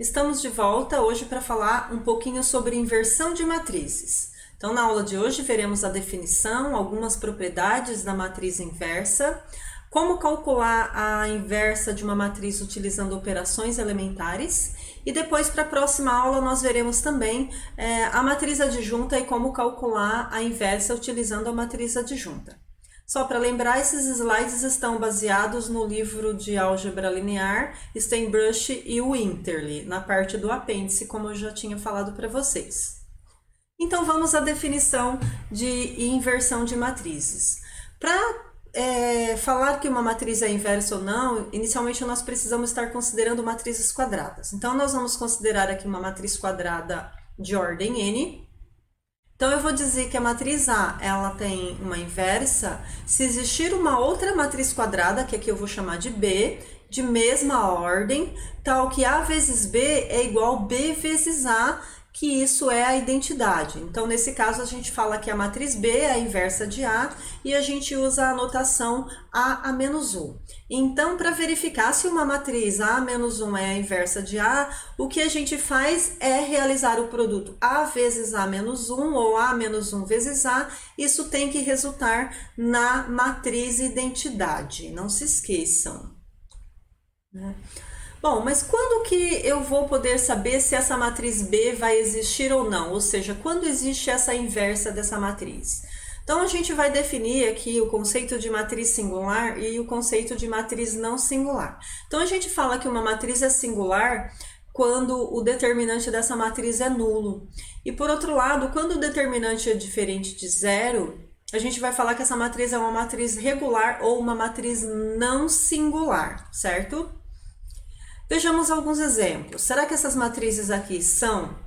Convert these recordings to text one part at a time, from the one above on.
Estamos de volta hoje para falar um pouquinho sobre inversão de matrizes. Então, na aula de hoje, veremos a definição, algumas propriedades da matriz inversa, como calcular a inversa de uma matriz utilizando operações elementares, e depois, para a próxima aula, nós veremos também a matriz adjunta e como calcular a inversa utilizando a matriz adjunta. Só para lembrar, esses slides estão baseados no livro de álgebra linear, Steinbruch e Winterly, na parte do apêndice, como eu já tinha falado para vocês. Então, vamos à definição de inversão de matrizes. Para falar que uma matriz é inversa ou não, inicialmente nós precisamos estar considerando matrizes quadradas. Então, nós vamos considerar aqui uma matriz quadrada de ordem n. Então, eu vou dizer que a matriz A, ela tem uma inversa se existir uma outra matriz quadrada, que aqui eu vou chamar de B, de mesma ordem, tal que A vezes B é igual a B vezes A, que isso é a identidade. Então, nesse caso, a gente fala que a matriz B é a inversa de A e a gente usa a notação A menos 1. Então, para verificar se uma matriz A menos 1 é a inversa de A, o que a gente faz é realizar o produto A vezes A menos 1 ou A menos 1 vezes A. Isso tem que resultar na matriz identidade, não se esqueçam, né? Bom, mas quando que eu vou poder saber se essa matriz B vai existir ou não? Ou seja, quando existe essa inversa dessa matriz? Então, a gente vai definir aqui o conceito de matriz singular e o conceito de matriz não singular. Então, a gente fala que uma matriz é singular quando o determinante dessa matriz é nulo. E, por outro lado, quando o determinante é diferente de zero, a gente vai falar que essa matriz é uma matriz regular ou uma matriz não singular, certo? Vejamos alguns exemplos. Será que essas matrizes aqui são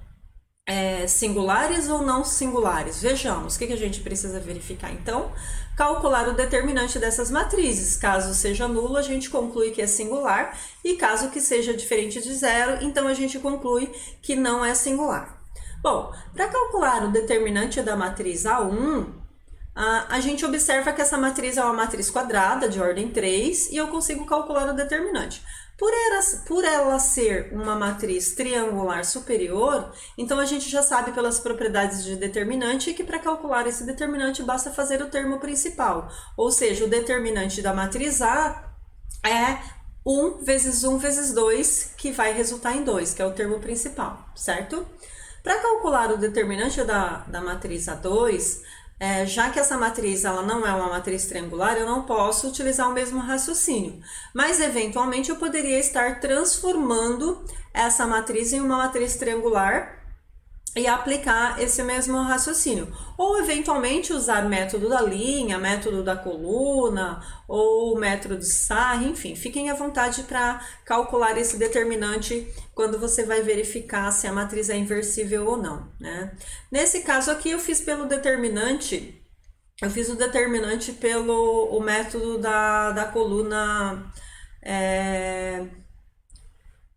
singulares ou não singulares? Vejamos, o que a gente precisa verificar? Então, calcular o determinante dessas matrizes. Caso seja nulo, a gente conclui que é singular, e caso que seja diferente de zero, então a gente conclui que não é singular. Bom, para calcular o determinante da matriz A1, a gente observa que essa matriz é uma matriz quadrada de ordem 3 e eu consigo calcular o determinante. Por ela ser uma matriz triangular superior, então a gente já sabe pelas propriedades de determinante que para calcular esse determinante basta fazer o termo principal. Ou seja, o determinante da matriz A é 1 vezes 2, que vai resultar em 2, que é o termo principal, certo? Para calcular o determinante da matriz A2, já que essa matriz ela não é uma matriz triangular, eu não posso utilizar o mesmo raciocínio. Mas, eventualmente, eu poderia estar transformando essa matriz em uma matriz triangular e aplicar esse mesmo raciocínio. Ou, eventualmente, usar método da linha, método da coluna, ou método de Sarre, enfim. Fiquem à vontade para calcular esse determinante quando você vai verificar se a matriz é inversível ou não, né? Nesse caso aqui, eu fiz pelo determinante, eu fiz o determinante pelo o método da coluna...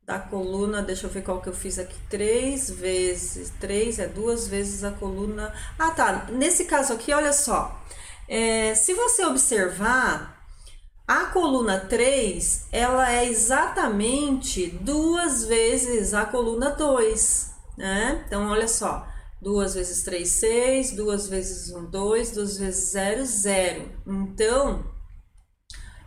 da coluna, deixa eu ver qual que eu fiz aqui, 3 vezes 3 é 2 vezes a coluna... Ah, tá, nesse caso aqui, olha só, se você observar, a coluna 3, ela é exatamente 2 vezes a coluna 2, né? Então, olha só, 2 vezes 3, 6, 2 vezes 1, 2, 2 vezes 0, 0. Então,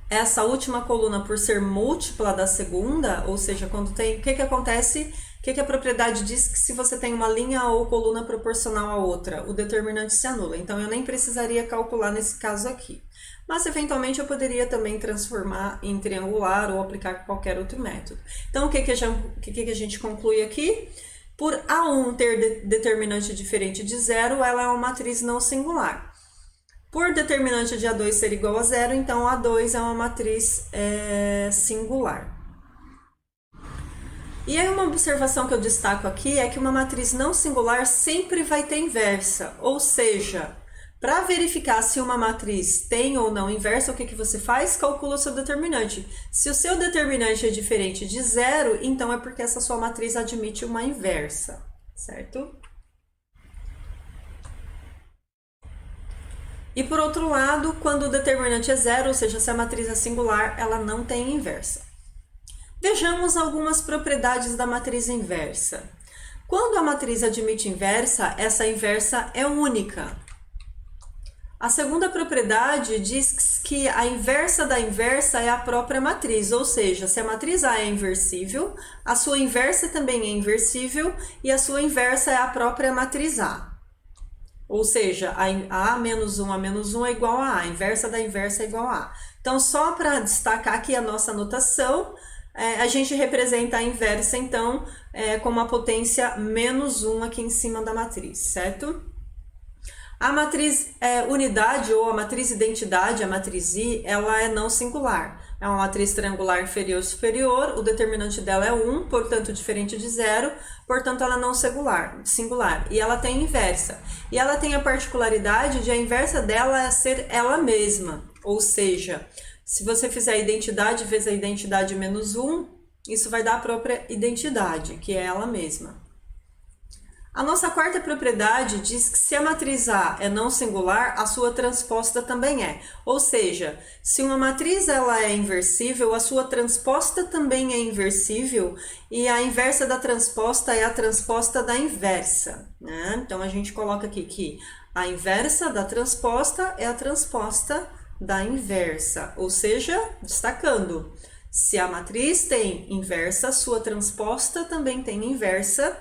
essa última coluna, por ser múltipla da segunda, ou seja, quando tem... O que acontece? O que a propriedade diz? Que se você tem uma linha ou coluna proporcional à outra, o determinante se anula. Então, eu nem precisaria calcular nesse caso aqui. Mas, eventualmente, eu poderia também transformar em triangular ou aplicar qualquer outro método. Então, o que a gente conclui aqui? Por A1 ter determinante diferente de zero, ela é uma matriz não singular. Por determinante de A2 ser igual a zero, então A2 é uma matriz singular. E aí uma observação que eu destaco aqui é que uma matriz não singular sempre vai ter inversa, ou seja, para verificar se uma matriz tem ou não inversa, o que você faz? Calcula o seu determinante. Se o seu determinante é diferente de zero, então é porque essa sua matriz admite uma inversa, certo? E por outro lado, quando o determinante é zero, ou seja, se a matriz é singular, ela não tem inversa. Vejamos algumas propriedades da matriz inversa. Quando a matriz admite inversa, essa inversa é única. A segunda propriedade diz que a inversa da inversa é a própria matriz, ou seja, se a matriz A é inversível, a sua inversa também é inversível e a sua inversa é a própria matriz A. Ou seja, a menos 1 é igual a A, a inversa da inversa é igual a A. Então, só para destacar aqui a nossa notação, a gente representa a inversa, então, com uma potência menos 1 aqui em cima da matriz, certo? A matriz unidade ou a matriz identidade, a matriz I, ela é não singular. É uma matriz triangular inferior-superior, o determinante dela é 1, portanto diferente de 0, portanto ela é não singular. E ela tem inversa. E ela tem a particularidade de a inversa dela ser ela mesma. Ou seja, se você fizer a identidade vezes a identidade menos 1, isso vai dar a própria identidade, que é ela mesma. A nossa quarta propriedade diz que se a matriz A é não singular, a sua transposta também é. Ou seja, se uma matriz ela é inversível, a sua transposta também é inversível e a inversa da transposta é a transposta da inversa, né? Então, a gente coloca aqui que a inversa da transposta é a transposta da inversa, ou seja, destacando, se a matriz tem inversa, sua transposta também tem inversa,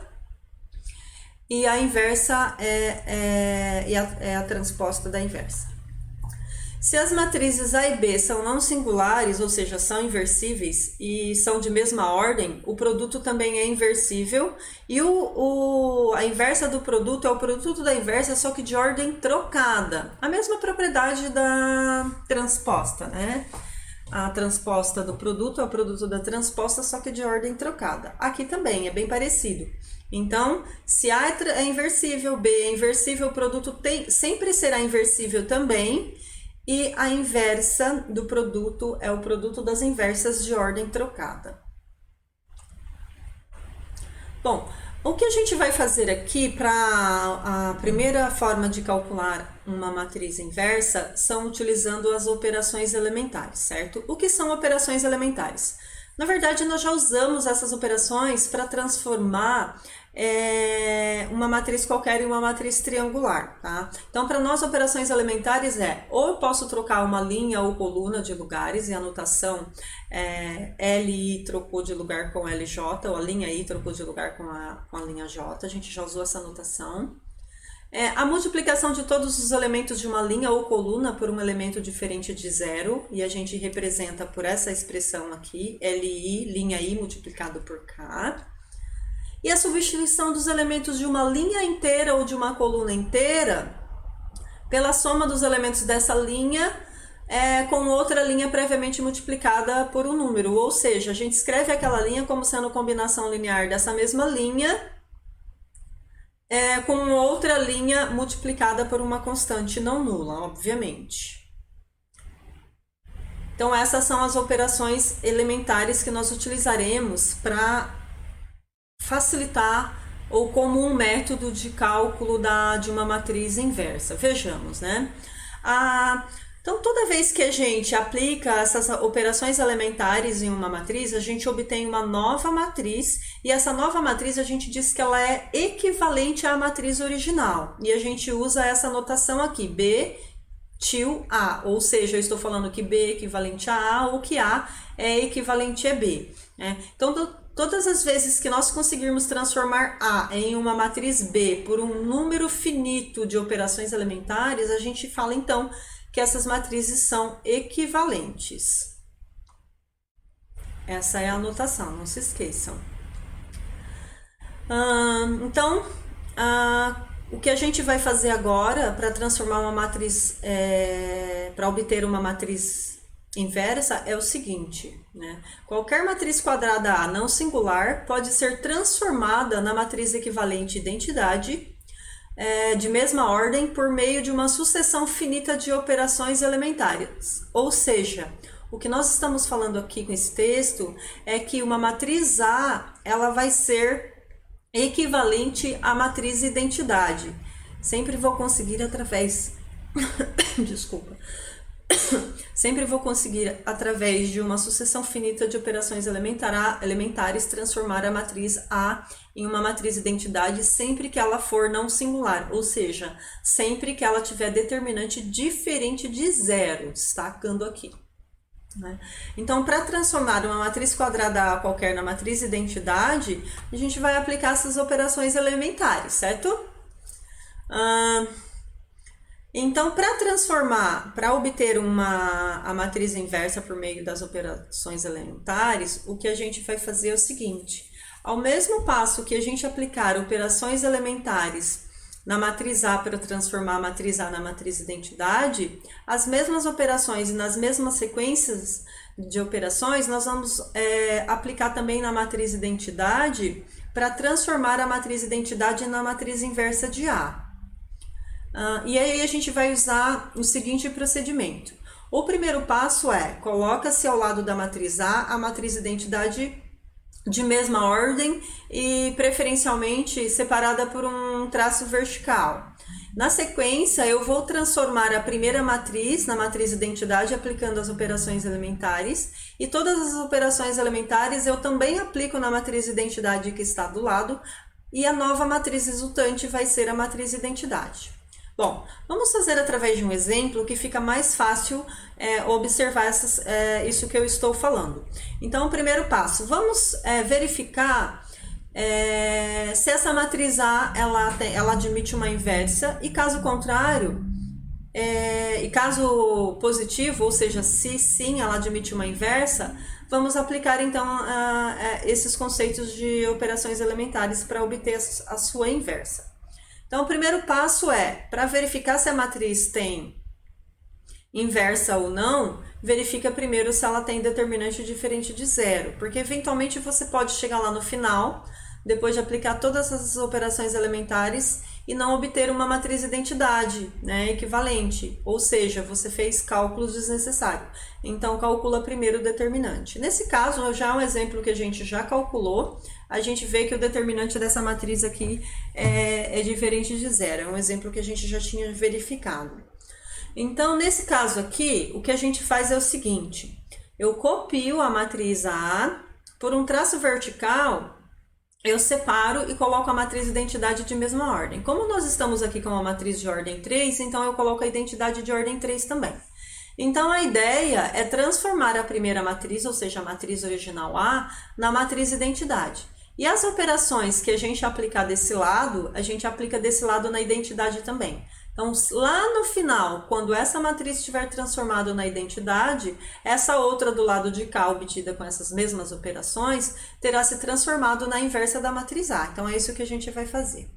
e a inversa é a transposta da inversa. Se as matrizes A e B são não singulares, ou seja, são inversíveis e são de mesma ordem, o produto também é inversível e a inversa do produto é o produto da inversa, só que de ordem trocada. A mesma propriedade da transposta, né? A transposta do produto é o produto da transposta, só que de ordem trocada. Aqui também é bem parecido. Então, se A é inversível, B é inversível, o produto sempre será inversível também. E a inversa do produto é o produto das inversas de ordem trocada. Bom, o que a gente vai fazer aqui para a primeira forma de calcular uma matriz inversa são utilizando as operações elementares, certo? O que são operações elementares? Na verdade, nós já usamos essas operações para transformar uma matriz qualquer em uma matriz triangular, tá? Então, para nós, operações elementares ou eu posso trocar uma linha ou coluna de lugares, e a notação LI trocou de lugar com LJ, ou a linha I trocou de lugar com a linha J, a gente já usou essa notação. A multiplicação de todos os elementos de uma linha ou coluna por um elemento diferente de zero, e a gente representa por essa expressão aqui, LI, linha I multiplicado por K. E a substituição dos elementos de uma linha inteira ou de uma coluna inteira pela soma dos elementos dessa linha com outra linha previamente multiplicada por um número. Ou seja, a gente escreve aquela linha como sendo combinação linear dessa mesma linha com outra linha multiplicada por uma constante não nula, obviamente. Então, essas são as operações elementares que nós utilizaremos para facilitar ou como um método de cálculo de uma matriz inversa. Vejamos, né? Então, toda vez que a gente aplica essas operações elementares em uma matriz, a gente obtém uma nova matriz, e essa nova matriz a gente diz que ela é equivalente à matriz original. E a gente usa essa notação aqui, B til A, ou seja, eu estou falando que B é equivalente a A ou que A é equivalente a B, né? Então, todas as vezes que nós conseguirmos transformar A em uma matriz B por um número finito de operações elementares, a gente fala então que essas matrizes são equivalentes. Essa é a anotação, não se esqueçam. Então, o que a gente vai fazer agora para transformar uma matriz, para obter uma matriz inversa é o seguinte, né? Qualquer matriz quadrada A não singular pode ser transformada na matriz equivalente identidade de mesma ordem por meio de uma sucessão finita de operações elementares. Ou seja, o que nós estamos falando aqui com esse texto é que uma matriz A ela vai ser equivalente à matriz identidade. Sempre vou conseguir através desculpa, sempre vou conseguir, através de uma sucessão finita de operações elementares, transformar a matriz A em uma matriz identidade sempre que ela for não singular, ou seja, sempre que ela tiver determinante diferente de zero, destacando aqui. Então, para transformar uma matriz quadrada A qualquer na matriz identidade, a gente vai aplicar essas operações elementares, certo? Então, para obter a matriz inversa por meio das operações elementares, o que a gente vai fazer é o seguinte: ao mesmo passo que a gente aplicar operações elementares na matriz A para transformar a matriz A na matriz identidade, as mesmas operações e nas mesmas sequências de operações, nós vamos aplicar também na matriz identidade para transformar a matriz identidade na matriz inversa de A. E aí a gente vai usar o seguinte procedimento. O primeiro passo coloca-se ao lado da matriz A matriz identidade de mesma ordem e preferencialmente separada por um traço vertical. Na sequência, eu vou transformar a primeira matriz na matriz identidade aplicando as operações elementares, e todas as operações elementares eu também aplico na matriz identidade que está do lado, e a nova matriz resultante vai ser a matriz identidade. Bom, vamos fazer através de um exemplo que fica mais fácil observar isso que eu estou falando. Então, o primeiro passo, vamos verificar se essa matriz A ela admite uma inversa, e caso contrário, e caso positivo, ou seja, se sim ela admite uma inversa, vamos aplicar então esses conceitos de operações elementares para obter a sua inversa. Então, o primeiro passo para verificar se a matriz tem inversa ou não, verifica primeiro se ela tem determinante diferente de zero, porque eventualmente você pode chegar lá no final, depois de aplicar todas as operações elementares, e não obter uma matriz identidade, equivalente, ou seja, você fez cálculos desnecessários. Então, calcula primeiro o determinante. Nesse caso, já é um exemplo que a gente já calculou, a gente vê que o determinante dessa matriz aqui é diferente de zero, é um exemplo que a gente já tinha verificado. Então, nesse caso aqui, o que a gente faz é o seguinte: eu copio a matriz A, por um traço vertical, eu separo e coloco a matriz identidade de mesma ordem. Como nós estamos aqui com uma matriz de ordem 3, então eu coloco a identidade de ordem 3 também. Então, a ideia é transformar a primeira matriz, ou seja, a matriz original A, na matriz identidade. E as operações que a gente aplicar desse lado, a gente aplica desse lado na identidade também. Então, lá no final, quando essa matriz estiver transformada na identidade, essa outra do lado de cá, obtida com essas mesmas operações, terá se transformado na inversa da matriz A. Então, é isso que a gente vai fazer.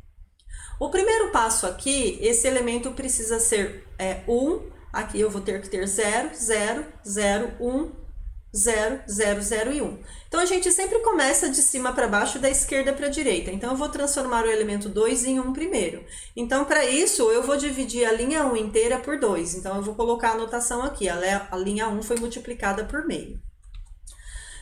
O primeiro passo aqui, esse elemento precisa ser 1, aqui eu vou ter que ter 0, 0, 0, 1, 0, 0, 0 e 1. Então, a gente sempre começa de cima para baixo, da esquerda para a direita. Então, eu vou transformar o elemento 2 em 1 primeiro. Então, para isso, eu vou dividir a linha 1 inteira por 2. Então, eu vou colocar a notação aqui. A linha 1 foi multiplicada por meio.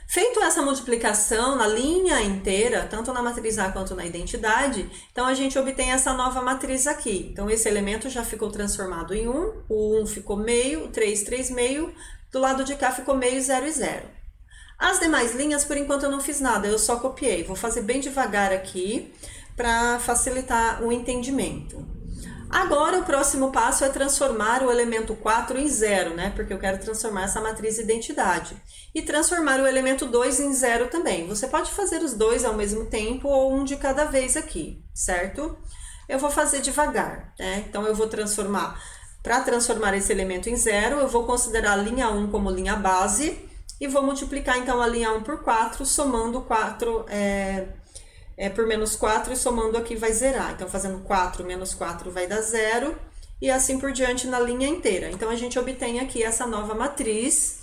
Feito essa multiplicação na linha inteira, tanto na matriz A quanto na identidade, então a gente obtém essa nova matriz aqui. Então, esse elemento já ficou transformado em 1, o 1 ficou meio, o 3, 3 meio, do lado de cá ficou meio, 0 e 0. As demais linhas, por enquanto, eu não fiz nada, eu só copiei. Vou fazer bem devagar aqui para facilitar o entendimento. Agora, o próximo passo é transformar o elemento 4 em 0, porque eu quero transformar essa matriz identidade. E transformar o elemento 2 em 0 também. Você pode fazer os dois ao mesmo tempo ou um de cada vez aqui, certo? Eu vou fazer devagar, Então, eu vou transformar... Para transformar esse elemento em 0, eu vou considerar a linha 1 como linha base e vou multiplicar, então, a linha 1 por 4, somando 4 por menos 4 e somando aqui vai zerar. Então, fazendo 4 menos 4 vai dar 0 e assim por diante na linha inteira. Então, a gente obtém aqui essa nova matriz,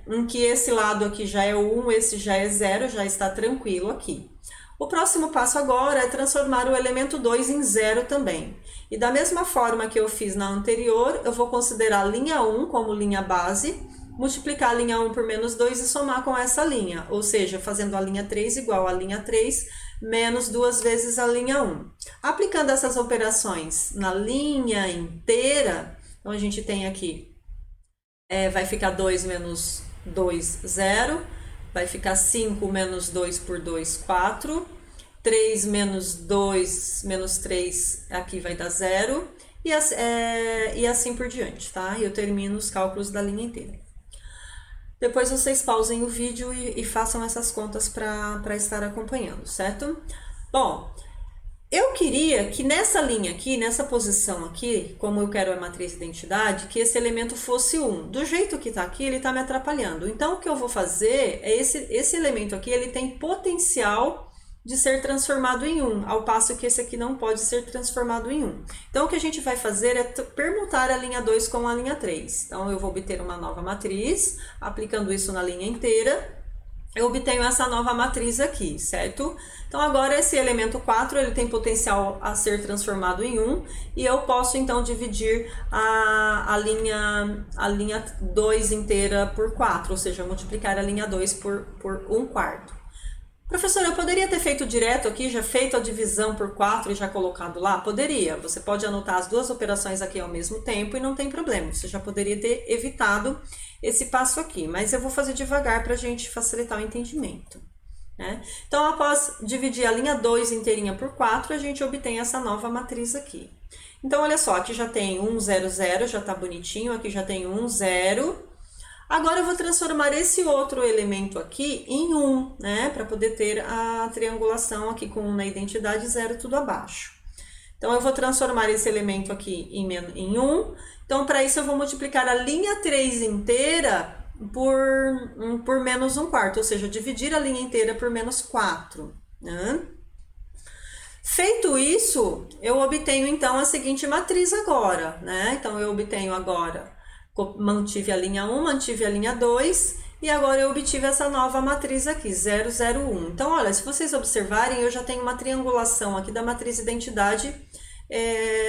em que esse lado aqui já é 1, esse já é 0, já está tranquilo aqui. O próximo passo agora é transformar o elemento 2 em 0 também. E da mesma forma que eu fiz na anterior, eu vou considerar a linha 1 como linha base, multiplicar a linha 1 por menos 2 e somar com essa linha, ou seja, fazendo a linha 3 igual a linha 3 menos 2 vezes a linha 1. Aplicando essas operações na linha inteira, então a gente tem aqui vai ficar 2 menos 2, 0. Vai ficar 5 menos 2 por 2, 4. 3 menos 2 menos 3, aqui vai dar 0. E assim por diante, tá? E eu termino os cálculos da linha inteira. Depois vocês pausem o vídeo e façam essas contas para estar acompanhando, certo? Bom, eu queria que nessa linha aqui, nessa posição aqui, como eu quero a matriz identidade, que esse elemento fosse 1. Do jeito que tá aqui, ele tá me atrapalhando. Então, o que eu vou fazer é esse elemento aqui, ele tem potencial de ser transformado em 1, ao passo que esse aqui não pode ser transformado em 1. Então, o que a gente vai fazer é permutar a linha 2 com a linha 3. Então, eu vou obter uma nova matriz, aplicando isso na linha inteira, eu obtenho essa nova matriz aqui, certo? Então, agora esse elemento 4, ele tem potencial a ser transformado em 1, e eu posso, então, dividir a linha 2 inteira por 4, ou seja, multiplicar a linha 2 por 1/4. Professor, eu poderia ter feito direto aqui, já feito a divisão por 4 e já colocado lá? Poderia. Você pode anotar as duas operações aqui ao mesmo tempo e não tem problema. Você já poderia ter evitado esse passo aqui, mas eu vou fazer devagar para a gente facilitar o entendimento, né? Então, após dividir a linha 2 inteirinha por 4, a gente obtém essa nova matriz aqui. Então, olha só, aqui já tem 1, 0, 0, já está bonitinho, aqui já tem 1, 0. Agora eu vou transformar esse outro elemento aqui em 1, né? Para poder ter a triangulação aqui com 1 na identidade, 0 tudo abaixo. Então, eu vou transformar esse elemento aqui em 1. Então, para isso, eu vou multiplicar a linha 3 inteira por menos 1/4, ou seja, dividir a linha inteira por menos 4, né? Feito isso, eu obtenho, então, a seguinte matriz agora, né? Então, eu obtenho agora... Mantive a linha 1, mantive a linha 2 e agora eu obtive essa nova matriz aqui, 0, 0, 1. Então, olha, se vocês observarem, eu já tenho uma triangulação aqui da matriz identidade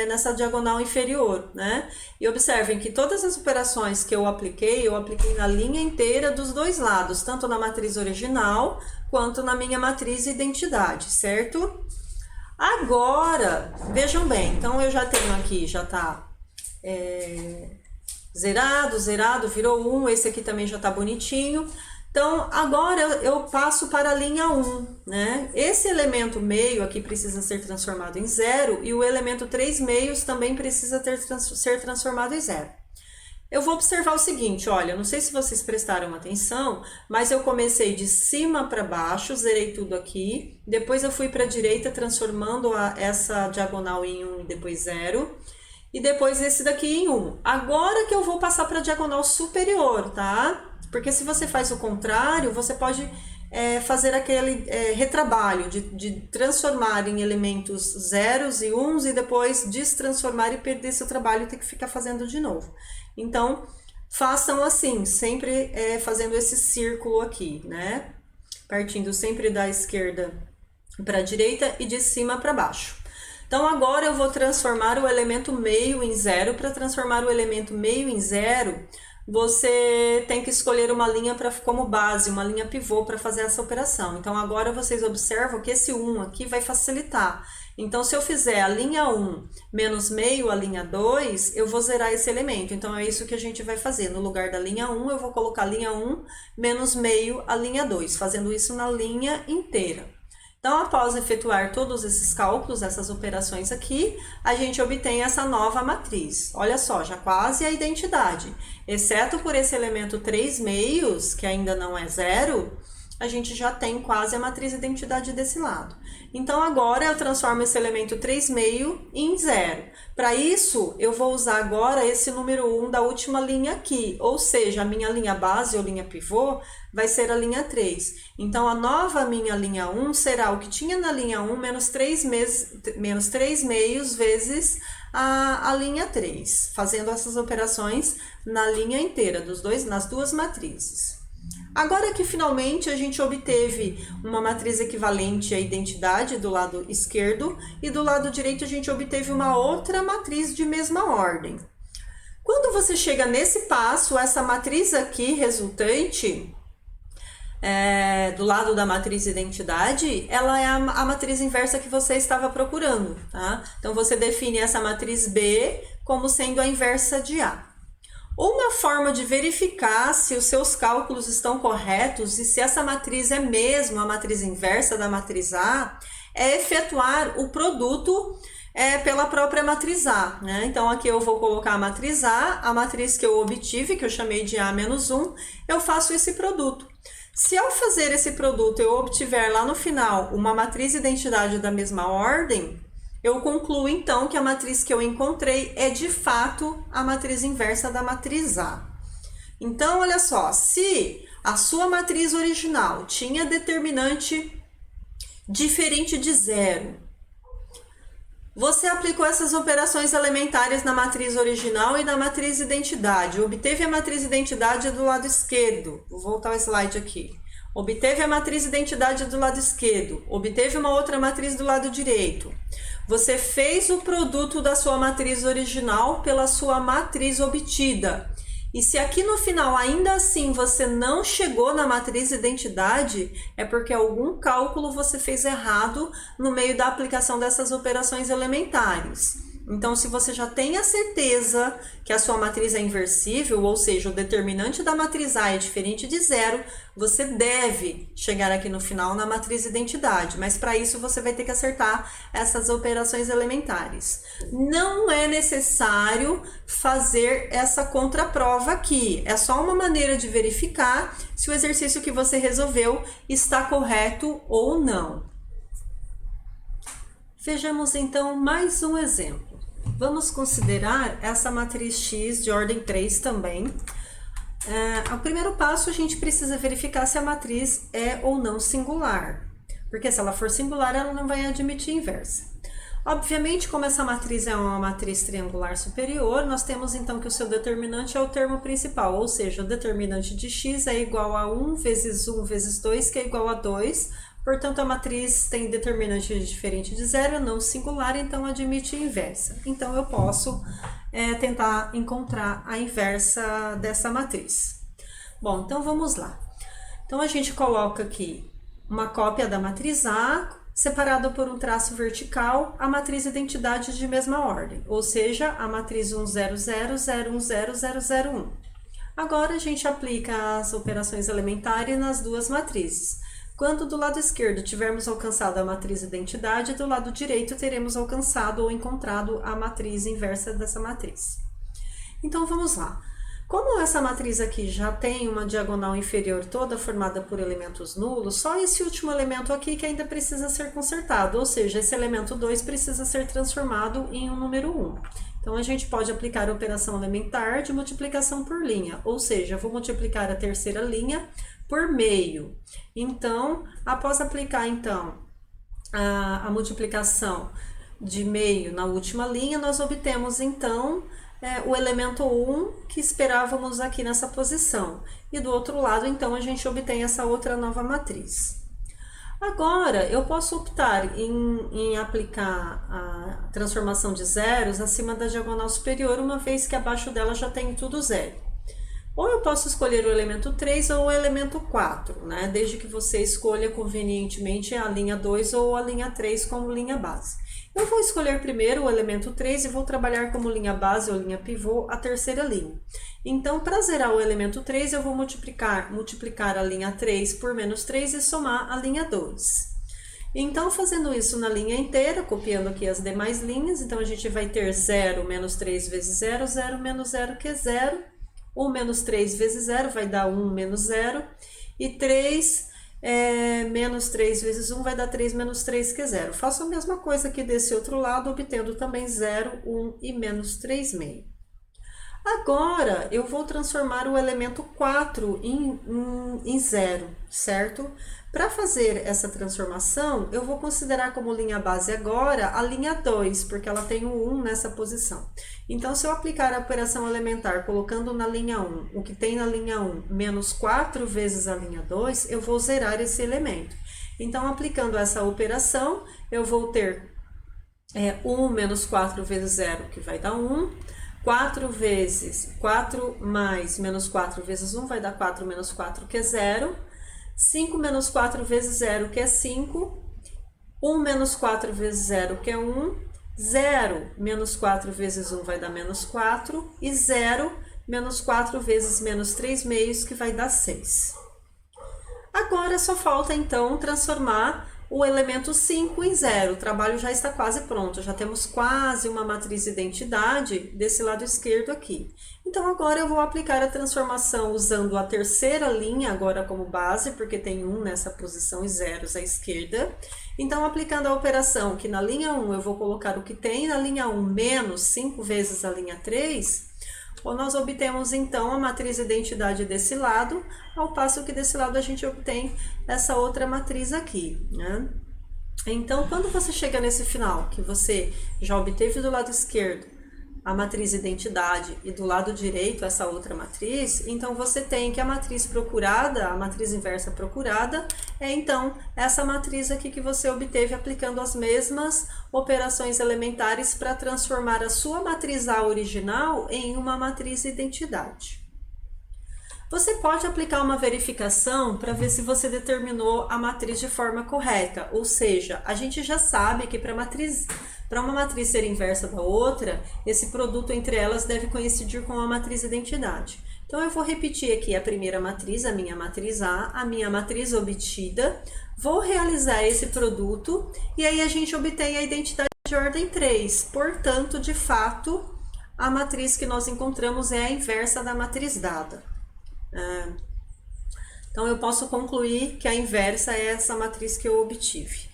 nessa diagonal inferior, né? E observem que todas as operações que eu apliquei na linha inteira dos dois lados, tanto na matriz original quanto na minha matriz identidade, certo? Agora, vejam bem, então eu já tenho aqui, já tá... zerado, zerado, virou 1, esse aqui também já tá bonitinho. Então, agora eu passo para a linha 1, né? Esse elemento meio aqui precisa ser transformado em 0 e o elemento 3 meios também precisa ser transformado em 0. Eu vou observar o seguinte, olha, não sei se vocês prestaram atenção, mas eu comecei de cima para baixo, zerei tudo aqui, depois eu fui para a direita transformando essa diagonal em 1 e depois 0. E depois esse daqui em 1. Agora que eu vou passar para a diagonal superior, tá? Porque se você faz o contrário, você pode fazer aquele retrabalho de transformar em elementos zeros e uns e depois destransformar e perder seu trabalho e ter que ficar fazendo de novo. Então, façam assim, sempre fazendo esse círculo aqui, né? Partindo sempre da esquerda para a direita e de cima para baixo. Então, agora eu vou transformar o elemento meio em 0. Para transformar o elemento meio em 0, você tem que escolher uma linha como base, uma linha pivô para fazer essa operação. Então, agora vocês observam que esse 1 aqui vai facilitar. Então, se eu fizer a linha 1 menos meio a linha 2, eu vou zerar esse elemento. Então, é isso que a gente vai fazer. No lugar da linha 1, eu vou colocar a linha 1 menos meio a linha 2, fazendo isso na linha inteira. Então, após efetuar todos esses cálculos, essas operações aqui, a gente obtém essa nova matriz. Olha só, já quase a identidade. Exceto por esse elemento 3 meios, que ainda não é 0, a gente já tem quase a matriz identidade desse lado. Então, agora eu transformo esse elemento 3 meio em 0. Para isso, eu vou usar agora esse número 1 da última linha aqui, ou seja, a minha linha base ou linha pivô vai ser a linha 3. Então, a nova minha linha 1 será o que tinha na linha 1 menos 3 meios vezes a linha 3, fazendo essas operações na linha inteira, nas duas matrizes. Agora que finalmente a gente obteve uma matriz equivalente à identidade do lado esquerdo e do lado direito a gente obteve uma outra matriz de mesma ordem. Quando você chega nesse passo, essa matriz aqui resultante do lado da matriz identidade, ela é a matriz inversa que você estava procurando, tá? Então, você define essa matriz B como sendo a inversa de A. Uma forma de verificar se os seus cálculos estão corretos e se essa matriz é mesmo a matriz inversa da matriz A é efetuar o produto pela própria matriz A, né? Então, aqui eu vou colocar a matriz A, a matriz que eu obtive, que eu chamei de A menos 1, eu faço esse produto. Se ao fazer esse produto eu obtiver lá no final uma matriz identidade da mesma ordem, eu concluo então que a matriz que eu encontrei é de fato a matriz inversa da matriz A. Então, olha só, se a sua matriz original tinha determinante diferente de zero, você aplicou essas operações elementares na matriz original e na matriz identidade. Obteve a matriz identidade do lado esquerdo. Vou voltar o slide aqui. Obteve a matriz identidade do lado esquerdo. Obteve uma outra matriz do lado direito. Você fez o produto da sua matriz original pela sua matriz obtida. E se aqui no final ainda assim você não chegou na matriz identidade, é porque algum cálculo você fez errado no meio da aplicação dessas operações elementares. Então, se você já tem a certeza que a sua matriz é inversível, ou seja, o determinante da matriz A é diferente de zero, você deve chegar aqui no final na matriz identidade, mas para isso você vai ter que acertar essas operações elementares. Não é necessário fazer essa contraprova aqui, é só uma maneira de verificar se o exercício que você resolveu está correto ou não. Vejamos então mais um exemplo. Vamos considerar essa matriz X de ordem 3 também. O primeiro passo, a gente precisa verificar se a matriz é ou não singular, porque se ela for singular, ela não vai admitir inversa. Obviamente, como essa matriz é uma matriz triangular superior, nós temos então que o seu determinante é o termo principal, ou seja, o determinante de x é igual a 1 vezes 2, que é igual a 2, portanto, a matriz tem determinante diferente de zero, não singular, então admite inversa. Então, eu posso tentar encontrar a inversa dessa matriz. Bom, então vamos lá. Então, a gente coloca aqui uma cópia da matriz A, separada por um traço vertical, a matriz identidade de mesma ordem, ou seja, a matriz 1, 0, 0, 0, 1, 0, 0, 0, 1. Agora, a gente aplica as operações elementares nas duas matrizes. Quando do lado esquerdo tivermos alcançado a matriz identidade, do lado direito teremos alcançado ou encontrado a matriz inversa dessa matriz. Então, vamos lá. Como essa matriz aqui já tem uma diagonal inferior toda formada por elementos nulos, só esse último elemento aqui que ainda precisa ser consertado, ou seja, esse elemento 2 precisa ser transformado em um número 1. Então, a gente pode aplicar a operação elementar de multiplicação por linha, ou seja, eu vou multiplicar a terceira linha por meio. Então, após aplicar então a multiplicação de meio na última linha, nós obtemos então o elemento 1 que esperávamos aqui nessa posição. E do outro lado, então, a gente obtém essa outra nova matriz. Agora, eu posso optar em aplicar a transformação de zeros acima da diagonal superior, uma vez que abaixo dela já tem tudo zero. Ou eu posso escolher o elemento 3 ou o elemento 4, né? Desde que você escolha convenientemente a linha 2 ou a linha 3 como linha base. Eu vou escolher primeiro o elemento 3 e vou trabalhar como linha base ou linha pivô a terceira linha. Então, para zerar o elemento 3, eu vou multiplicar a linha 3 por menos 3 e somar a linha 2. Então, fazendo isso na linha inteira, copiando aqui as demais linhas, então a gente vai ter 0 menos 3 vezes 0, 0 menos 0, que é 0. 1 menos 3 vezes 0 vai dar 1 menos 0. E 3 menos 3 vezes 1 vai dar 3 menos 3, que é 0. Faço a mesma coisa aqui desse outro lado, obtendo também 0, 1 e menos 3 meio. Agora, eu vou transformar o elemento 4 em 0, certo? Para fazer essa transformação, eu vou considerar como linha base agora a linha 2, porque ela tem o 1 nessa posição. Então, se eu aplicar a operação elementar colocando na linha 1 o que tem na linha 1 menos 4 vezes a linha 2, eu vou zerar esse elemento. Então, aplicando essa operação, eu vou ter 1 menos 4 vezes 0, que vai dar 1. 4 mais menos 4 vezes 1 vai dar 4 menos 4, que é 0. 5 menos 4 vezes 0, que é 5. 1 menos 4 vezes 0, que é 1. 0 menos 4 vezes 1 vai dar menos 4. E 0 menos 4 vezes menos 3 meios, que vai dar 6. Agora só falta então transformar o elemento 5 em 0. O trabalho já está quase pronto, já temos quase uma matriz identidade desse lado esquerdo aqui. Então agora eu vou aplicar a transformação usando a terceira linha agora como base, porque tem 1 nessa posição e zeros à esquerda. Então aplicando a operação que na linha 1 eu vou colocar o que tem na linha 1 menos 5 vezes a linha 3, nós obtemos então a matriz identidade desse lado, ao passo que desse lado a gente obtém essa outra matriz aqui, né? Então, quando você chega nesse final, que você já obteve do lado esquerdo a matriz identidade e do lado direito essa outra matriz, então você tem que a matriz procurada, a matriz inversa procurada, é então essa matriz aqui que você obteve aplicando as mesmas operações elementares para transformar a sua matriz A original em uma matriz identidade. Você pode aplicar uma verificação para ver se você determinou a matriz de forma correta, ou seja, a gente já sabe que para uma matriz ser inversa da outra, esse produto entre elas deve coincidir com a matriz identidade. Então, eu vou repetir aqui a primeira matriz, a minha matriz A, a minha matriz obtida, vou realizar esse produto e aí a gente obtém a identidade de ordem 3. Portanto, de fato, a matriz que nós encontramos é a inversa da matriz dada. Então, eu posso concluir que a inversa é essa matriz que eu obtive.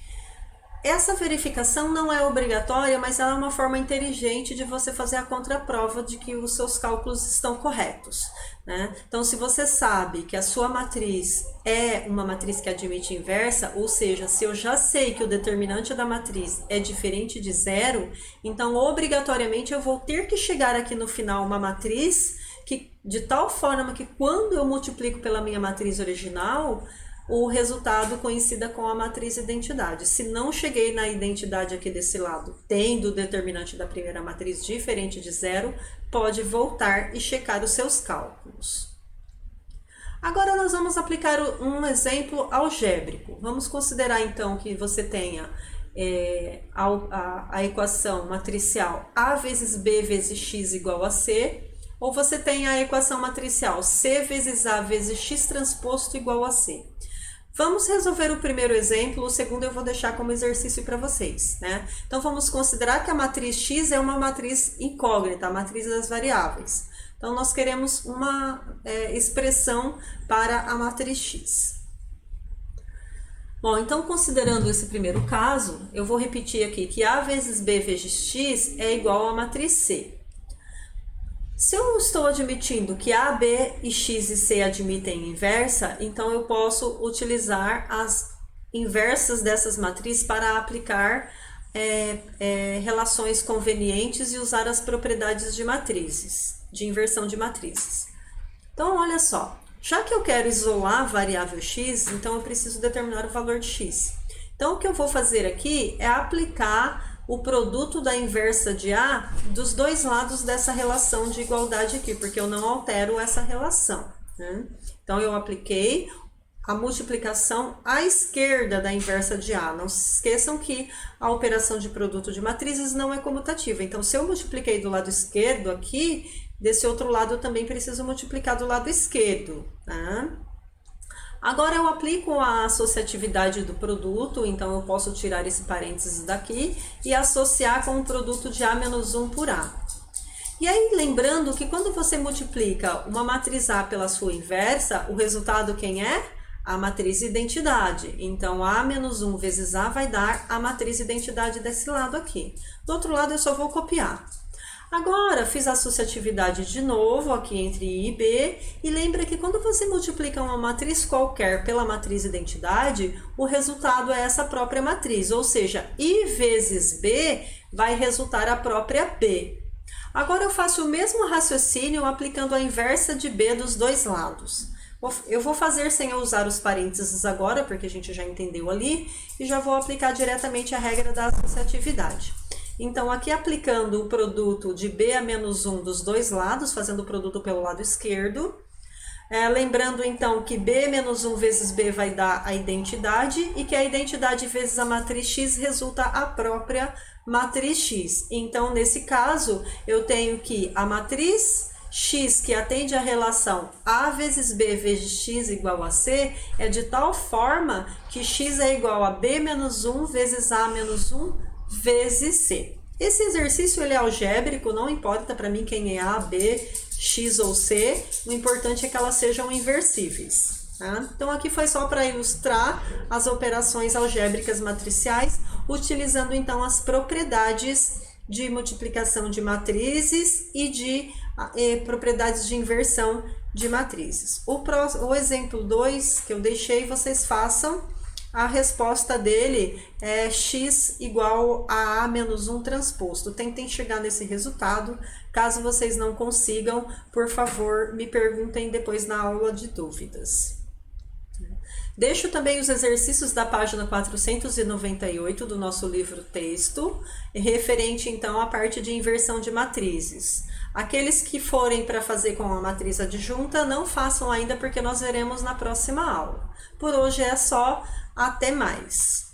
Essa verificação não é obrigatória, mas ela é uma forma inteligente de você fazer a contraprova de que os seus cálculos estão corretos, né? Então, se você sabe que a sua matriz é uma matriz que admite inversa, ou seja, se eu já sei que o determinante da matriz é diferente de 0, então, obrigatoriamente, eu vou ter que chegar aqui no final uma matriz que, de tal forma que quando eu multiplico pela minha matriz original, o resultado coincida com a matriz identidade. Se não cheguei na identidade aqui desse lado, tendo o determinante da primeira matriz diferente de 0, pode voltar e checar os seus cálculos. Agora nós vamos aplicar um exemplo algébrico. Vamos considerar então que você tenha a equação matricial A vezes B vezes X igual a C, ou você tem a equação matricial C vezes A vezes X transposto igual a C. Vamos resolver o primeiro exemplo, o segundo eu vou deixar como exercício para vocês, né? Então, vamos considerar que a matriz X é uma matriz incógnita, a matriz das variáveis. Então, nós queremos uma expressão para a matriz X. Bom, então, considerando esse primeiro caso, eu vou repetir aqui que A vezes B vezes X é igual à matriz C. Se eu estou admitindo que A, B e X e C admitem inversa, então eu posso utilizar as inversas dessas matrizes para aplicar relações convenientes e usar as propriedades de matrizes, de inversão de matrizes. Então, olha só, já que eu quero isolar a variável x, então eu preciso determinar o valor de x. Então, o que eu vou fazer aqui é aplicar o produto da inversa de A dos dois lados dessa relação de igualdade aqui, porque eu não altero essa relação, né? Então, eu apliquei a multiplicação à esquerda da inversa de A. Não se esqueçam que a operação de produto de matrizes não é comutativa. Então, se eu multipliquei do lado esquerdo aqui, desse outro lado eu também preciso multiplicar do lado esquerdo, tá? Agora, eu aplico a associatividade do produto, então eu posso tirar esse parênteses daqui e associar com o produto de A menos 1 por A. E aí, lembrando que quando você multiplica uma matriz A pela sua inversa, o resultado quem é? A matriz identidade. Então, A menos 1 vezes A vai dar a matriz identidade desse lado aqui. Do outro lado, eu só vou copiar. Agora, fiz a associatividade de novo aqui entre I e B, e lembra que quando você multiplica uma matriz qualquer pela matriz identidade, o resultado é essa própria matriz, ou seja, I vezes B vai resultar a própria B. Agora, eu faço o mesmo raciocínio aplicando a inversa de B dos dois lados. Eu vou fazer sem usar os parênteses agora, porque a gente já entendeu ali, e já vou aplicar diretamente a regra da associatividade. Então, aqui aplicando o produto de B a menos 1 dos dois lados, fazendo o produto pelo lado esquerdo. Lembrando, então, que B menos 1 vezes B vai dar a identidade e que a identidade vezes a matriz X resulta a própria matriz X. Então, nesse caso, eu tenho que a matriz x que atende à relação a vezes b vezes x igual a c é de tal forma que x é igual a b menos 1 vezes a menos 1 vezes c. Esse exercício ele é algébrico, não importa para mim quem é a, b, x ou c, o importante é que elas sejam inversíveis. Tá? Então aqui foi só para ilustrar as operações algébricas matriciais, utilizando então as propriedades de multiplicação de matrizes e de propriedades de inversão de matrizes. O exemplo 2 que eu deixei, vocês façam, a resposta dele é x igual a menos 1 transposto. Tentem chegar nesse resultado. Caso vocês não consigam, por favor, me perguntem depois na aula de dúvidas. Deixo também os exercícios da página 498 do nosso livro texto, referente então à parte de inversão de matrizes. Aqueles que forem para fazer com a matriz adjunta, não façam ainda porque nós veremos na próxima aula. Por hoje é só, até mais!